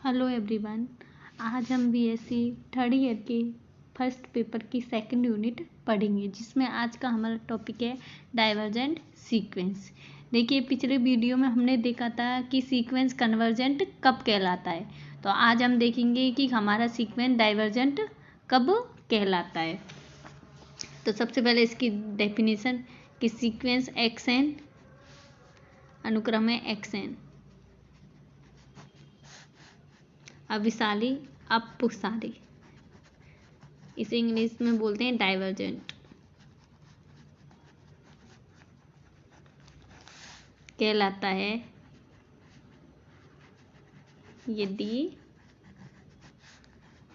Hello everyone. आज हम BSc third year के फर्स्ट पेपर की सेकंड यूनिट पढ़ेंगे, जिसमें आज का हमारा टॉपिक है डाइवर्जेंट सीक्वेंस। देखिए, पिछले वीडियो में हमने देखा था कि सीक्वेंस कन्वर्जेंट कब कहलाता है, तो आज हम देखेंगे कि हमारा सीक्वेंस डाइवर्जेंट कब कहलाता है। तो सबसे पहले इसकी डेफिनेशन कि सीक्वेंस एक्स एन अनुक्रम है एक्स एन अभिसारी अपसारी, इसे इंग्लिश में बोलते हैं डाइवर्जेंट। कहलाता है यदि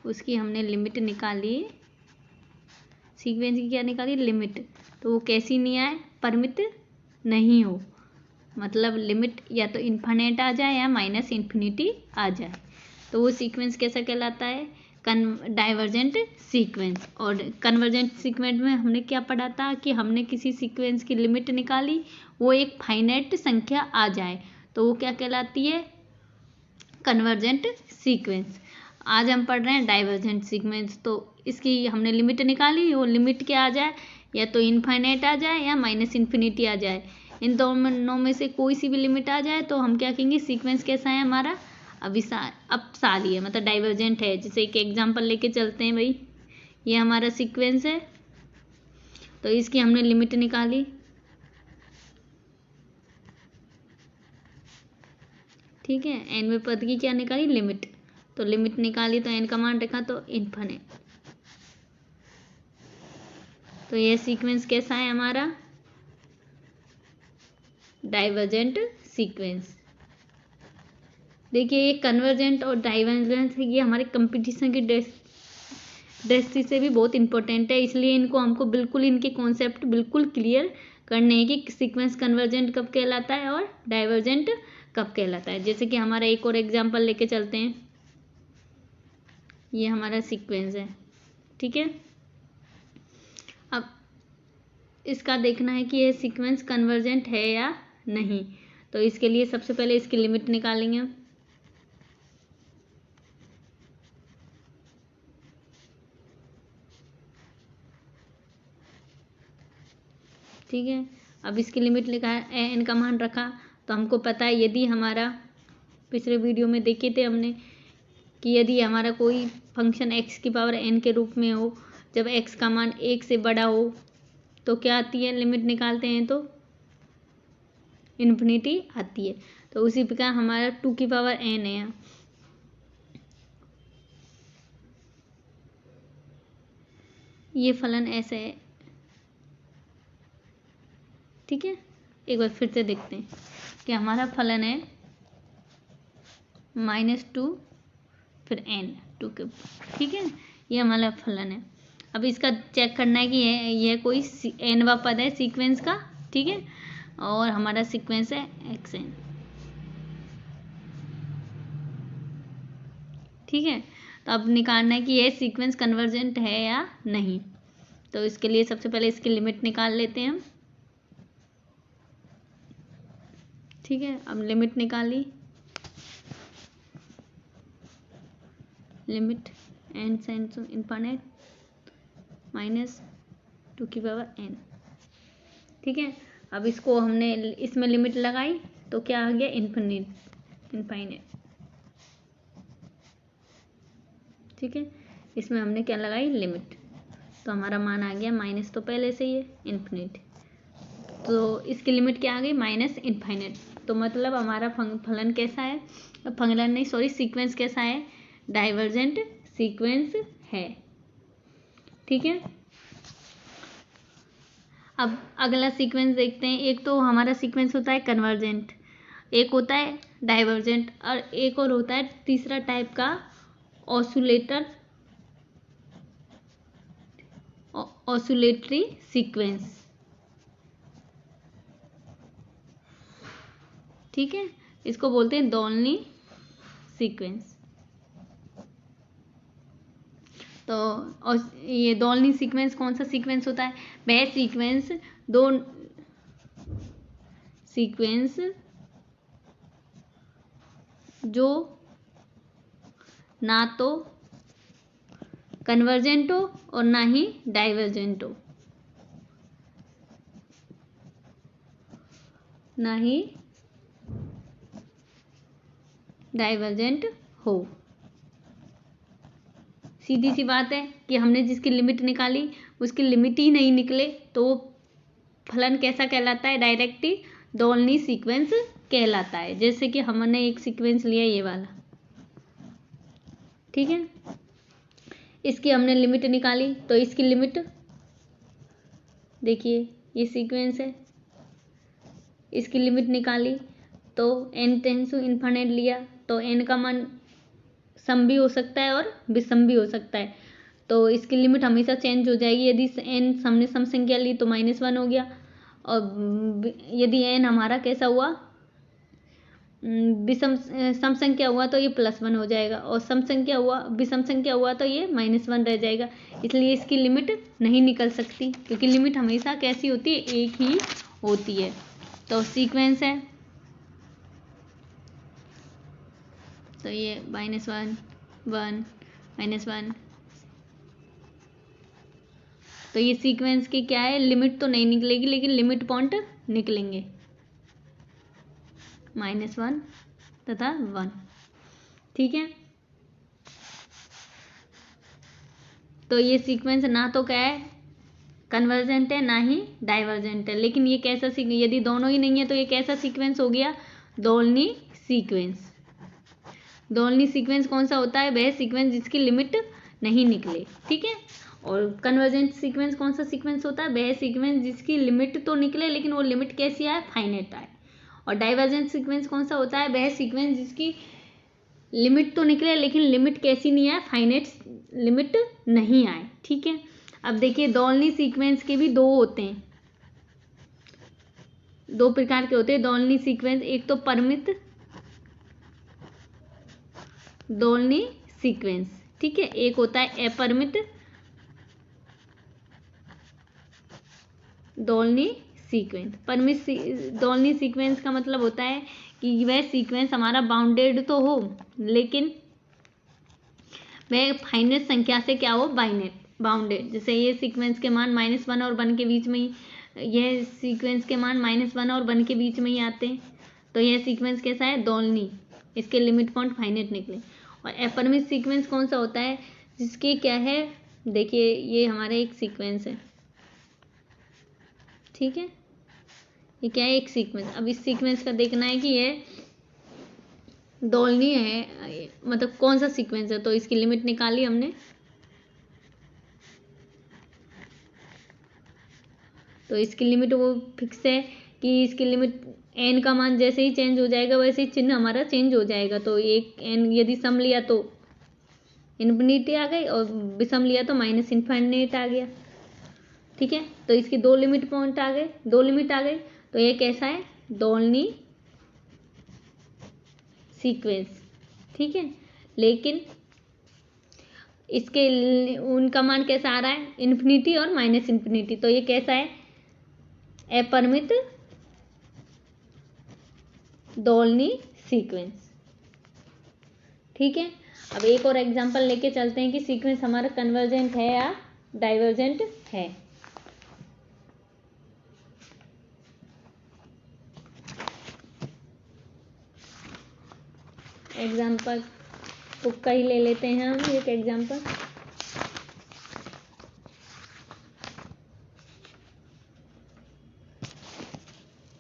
उसकी हमने लिमिट निकाली, सीक्वेंस की क्या निकाली, लिमिट, तो वो कैसी नहीं आए, परिमित नहीं हो, मतलब लिमिट या तो इन्फिनिट आ जाए या माइनस इन्फिनिटी आ जाए, तो वो सीक्वेंस कैसा कहलाता है, डाइवर्जेंट सीक्वेंस। और कन्वर्जेंट सीक्वेंस में हमने क्या पढ़ा था कि हमने किसी सीक्वेंस की लिमिट निकाली, वो एक फाइनाइट संख्या आ जाए तो वो क्या कहलाती है, कन्वर्जेंट सीक्वेंस। आज हम पढ़ रहे हैं डाइवर्जेंट सीक्वेंस, तो इसकी हमने लिमिट निकाली, वो लिमिट क्या आ जाए, या तो इनफाइनाइट आ जाए या माइनस इन्फिनिटी आ जाए, इन दोनों में से कोई सी भी लिमिट आ जाए तो हम क्या कहेंगे, सीक्वेंस कैसा है हमारा, अपसारी है, मतलब डाइवर्जेंट है। जैसे एक एग्जांपल लेके चलते हैं भाई, ये हमारा सीक्वेंस है, तो इसकी हमने लिमिट निकाली, ठीक है, एनवें पद की क्या निकाली, लिमिट, तो लिमिट निकाली तो एन का मान रखा तो इन्फिनिट, तो ये सीक्वेंस कैसा है हमारा, डाइवर्जेंट सीक्वेंस। देखिए, ये कन्वर्जेंट और डाइवर्जेंट है, ये हमारे कंपटीशन की दृष्टि से भी बहुत इंपॉर्टेंट है, इसलिए इनको हमको बिल्कुल इनके कॉन्सेप्ट बिल्कुल क्लियर करने हैं कि सीक्वेंस कन्वर्जेंट कब कहलाता है और डाइवर्जेंट कब कहलाता है। जैसे कि हमारा एक और एग्जांपल लेके चलते हैं, ये हमारा सीक्वेंस है, ठीक है। अब इसका देखना है कि ये सीक्वेंस कन्वर्जेंट है या नहीं, तो इसके लिए सबसे पहले इसकी लिमिट निकालेंगे हम, ठीक है। अब इसकी लिमिट लिखा है, एन का मान रखा, तो हमको पता है यदि हमारा, पिछले वीडियो में देखे थे हमने कि यदि हमारा कोई फंक्शन एक्स की पावर एन के रूप में हो, जब एक्स का मान एक से बड़ा हो तो क्या आती है, लिमिट निकालते हैं तो इन्फिनिटी आती है, तो उसी प्रकार हमारा 2 की पावर एन है, ये फलन ऐसे है, ठीक है। एक बार फिर से देखते हैं कि हमारा फलन है -2 फिर एन 2 के, ठीक है, ये हमारा फलन है। अब इसका चेक करना है कि यह कोई एनवा पद है सीक्वेंस का, ठीक है, और हमारा सीक्वेंस है एक्स एन, ठीक है। तो अब निकालना है कि यह सीक्वेंस कन्वर्जेंट है या नहीं, तो इसके लिए सबसे पहले इसकी लिमिट निकाल लेते हैं हम, ठीक है। अब लिमिट निकाली, limit n tends to infinite -2 की पावर एन, ठीक है। अब इसको हमने इसमें लिमिट लगाई तो क्या आ गया, इनफाइनाइट, ठीक है। इसमें हमने क्या लगाई, लिमिट, तो हमारा मान आ गया माइनस, तो पहले से ही है इन्फिनिट, तो इसकी लिमिट क्या आ गई, माइनस इन्फाइनाइट, तो मतलब हमारा फलन कैसा है, फलन नहीं सॉरी सीक्वेंस कैसा है, डाइवर्जेंट सीक्वेंस है, ठीक है। अब अगला सीक्वेंस देखते हैं, एक तो हमारा सीक्वेंस होता है कन्वर्जेंट, एक होता है डाइवर्जेंट, और एक और होता है तीसरा टाइप का ऑसिलेटरी सीक्वेंस, ठीक है, इसको बोलते हैं दोलनी सीक्वेंस। तो और ये दोलनी सीक्वेंस कौन सा सीक्वेंस होता है, वह सीक्वेंस दो सीक्वेंस जो ना तो कन्वर्जेंट हो और ना ही डाइवर्जेंट हो, ना ही डाइवर्जेंट हो। सीधी सी बात है कि हमने जिसकी लिमिट निकाली उसकी लिमिट ही नहीं निकले तो वो फलन कैसा कहलाता है? डायरेक्ट दोलनी सीक्वेंस कहलाता है। जैसे कि हमने एक सीक्वेंस लिया ये वाला, ठीक है, इसकी हमने लिमिट निकाली तो इसकी लिमिट देखिए, ये सीक्वेंस है, इसकी लिमिट निकाली तो n टेंस टू इन्फिनिट लिया तो n का मान सम भी हो सकता है और विषम भी हो सकता है, तो इसकी लिमिट हमेशा चेंज हो जाएगी। यदि n हमने सम संख्या ली तो -1 हो गया, और यदि n हमारा कैसा हुआ, विषम सम संख्या हुआ तो ये +1 हो जाएगा, और सम संख्या हुआ विषम संख्या हुआ तो ये -1 रह जाएगा। इसलिए इसकी लिमिट नहीं निकल सकती, क्योंकि लिमिट हमेशा कैसी होती है? एक ही होती है। तो सीक्वेंस है तो ये -1 1 -1, तो ये सीक्वेंस की क्या है? लिमिट तो नहीं निकलेगी लेकिन लिमिट पॉइंट निकलेंगे, -1 तथा 1, ठीक है। तो ये सीक्वेंस ना तो क्या है? कन्वर्जेंट है, ना ही डाइवर्जेंट है। लेकिन ये कैसा यदि दोनों ही नहीं है तो ये कैसा सीक्वेंस हो गया? दोलनी सीक्वेंस। दोलनी सीक्वेंस कौन सा होता है? वह सीक्वेंस जिसकी लिमिट नहीं निकले, ठीक है। और कन्वर्जेंट सीक्वेंस कौन सा सीक्वेंस होता है? वह सीक्वेंस जिसकी लिमिट तो निकले लेकिन वो लिमिट कैसी आए? फाइनाइट आए। और डाइवर्जेंट सीक्वेंस कौन सा होता है? वह सीक्वेंस जिसकी लिमिट तो निकले लेकिन लिमिट कैसी नहीं आए? फाइनाइट लिमिट नहीं आए, ठीक है। अब देखिए, दोलनी सीक्वेंस के भी दो होते हैं, दो प्रकार के होते हैं दोलनी सीक्वेंस। एक तो परिमित दोलनी सीक्वेंस, ठीक है, एक होता है अपरिमित दोलनी सीक्वेंस। परिमित दोलनी सीक्वेंस का मतलब होता है कि वह सीक्वेंस हमारा बाउंडेड तो हो लेकिन वह फाइनाइट संख्या से क्या हो? बाउंडेड। जैसे ये सीक्वेंस के मान -1 और 1 के बीच में ही, यह सीक्वेंस के मान -1 और 1 के बीच में ही आते हैं, तो यह सीक्वेंस कैसा है? दोलनी, इसके लिमिट पॉइंट फाइनाइट निकले। और अपरिमित सीक्वेंस कौन सा होता है? जिसकी क्या है, देखिए ये हमारा एक सीक्वेंस है, ठीक है, ये क्या है? एक सीक्वेंस। अब इस सीक्वेंस का देखना है कि ये दोलनी है, मतलब कौन सा सीक्वेंस है, तो इसकी लिमिट निकाली हमने, तो इसकी लिमिट वो फिक्स है कि इसकी लिमिट n का मान जैसे ही चेंज हो जाएगा वैसे ही चिन्ह हमारा चेंज हो जाएगा। तो एक n यदि सम लिया तो इन्फिनिटी आ गई और विषम लिया तो -इन्फिनिटी आ गया, ठीक है। तो इसकी दो लिमिट पॉइंट आ गए, दो लिमिट आ गई, तो ये कैसा है? दोलनी सीक्वेंस, ठीक है। लेकिन इसके उनका मान कैसा आ रहा है? इन्फिनिटी और -इन्फिनिटी, तो ये कैसा है? अपरिमित दोलनी सीक्वेंस, ठीक है। अब एक और एग्जांपल लेके चलते हैं कि सीक्वेंस हमारा कन्वर्जेंट है या डाइवर्जेंट है। एग्जांपल तुक्का ही ले लेते हैं हम एक एग्जांपल।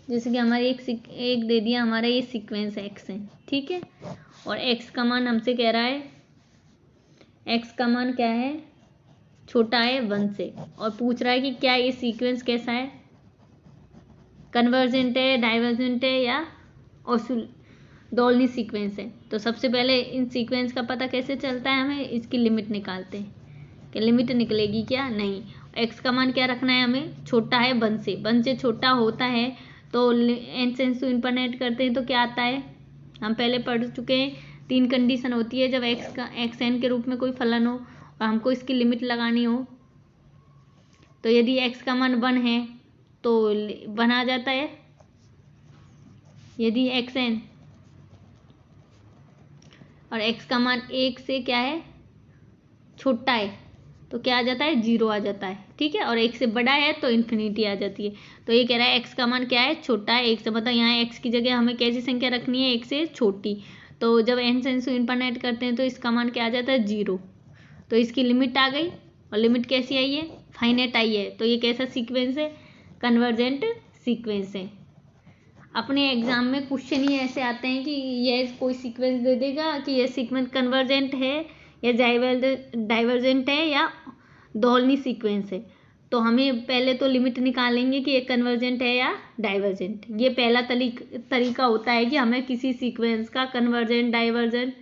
जैसे कि हमारे एक दे दिया, हमारा ये सीक्वेंस x है, ठीक है, और x का मान हमसे कह रहा है, x का मान क्या है? छोटा है 1 से, और पूछ रहा है कि क्या ये सीक्वेंस कैसा है? कन्वर्जेंट है, डाइवर्जेंट है या दोलनी सीक्वेंस है। तो सबसे पहले इन सीक्वेंस का पता कैसे चलता है? हमें इसकी लिमिट निकालते हैं कि लिमिट निकलेगी क्या? नहीं। x का मान क्या रखना है हमें? छोटा है 1 से, 1 से छोटा होता है तो n टेंड्स टू इन्फिनिटी करते हैं तो क्या आता है? हम पहले पढ़ चुके हैं, 3 कंडीशन होती है जब x n के रूप में कोई फलन हो और हमको इसकी लिमिट लगानी हो। तो यदि x का मान 1 है तो 1 आ जाता है, यदि x n, और x का मान 1 से क्या है, छोटा है, तो क्या आ जाता है, 0 आ जाता है। ठीक है, और 1 से बड़ा है तो इन्फिनिटी आ जाती है। तो ये कह रहा है x का मान क्या है, छोटा है 1 से, मतलब यहाँ x की जगह हमें कैसी संख्या रखनी है, 1 से छोटी। तो जब n टेंड्स टू इन्फिनिटी करते हैं तो इसका मान क्या आ जाता है, 0। तो इसकी लिमिट आ गई, और लिमिट कैसी आई है, फाइनाइट आई है। तो ये कैसा सीक्वेंस है, कन्वर्जेंट सीक्वेंस है। अपने एग्जाम में क्वेश्चन ही ऐसे आते हैं कि ये कोई सीक्वेंस दे देगा कि ये सीक्वेंस कन्वर्जेंट है या डाइवर्जेंट है या दोहलनी सीक्वेंस है। तो हमें पहले तो लिमिट निकालेंगे कि ये कन्वर्जेंट है या डाइवर्जेंट। ये पहला तरीका होता है कि हमें किसी सीक्वेंस का कन्वर्जेंट डाइवर्जेंट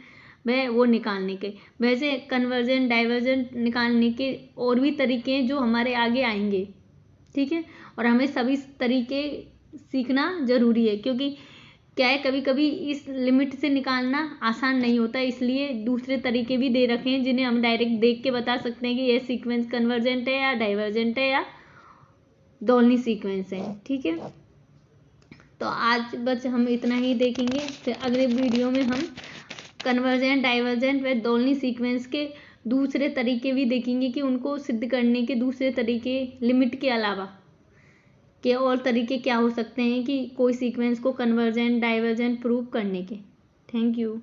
वह वो निकालने के। वैसे कन्वर्जेंट डाइवर्जेंट निकालने के और भी तरीके हैं जो हमारे आगे आएंगे। ठीक है, और हमें सभी तरीके सीखना जरूरी है, क्योंकि क्या है, कभी कभी इस लिमिट से निकालना आसान नहीं होता, इसलिए दूसरे तरीके भी दे रखे हैं जिन्हें हम डायरेक्ट देख के बता सकते हैं कि ये सीक्वेंस कन्वर्जेंट है या डाइवर्जेंट है या दोहलनी सीक्वेंस है। ठीक है, तो आज बस हम इतना ही देखेंगे। फिर अगले वीडियो में हम कन्वर्जेंट डाइवर्जेंट व दोहलनी सीक्वेंस के दूसरे तरीके भी देखेंगे कि उनको सिद्ध करने के दूसरे तरीके, लिमिट के अलावा के और तरीके क्या हो सकते हैं कि कोई सीक्वेंस को कन्वर्जेंट डाइवर्जेंट प्रूव करने के। Thank you.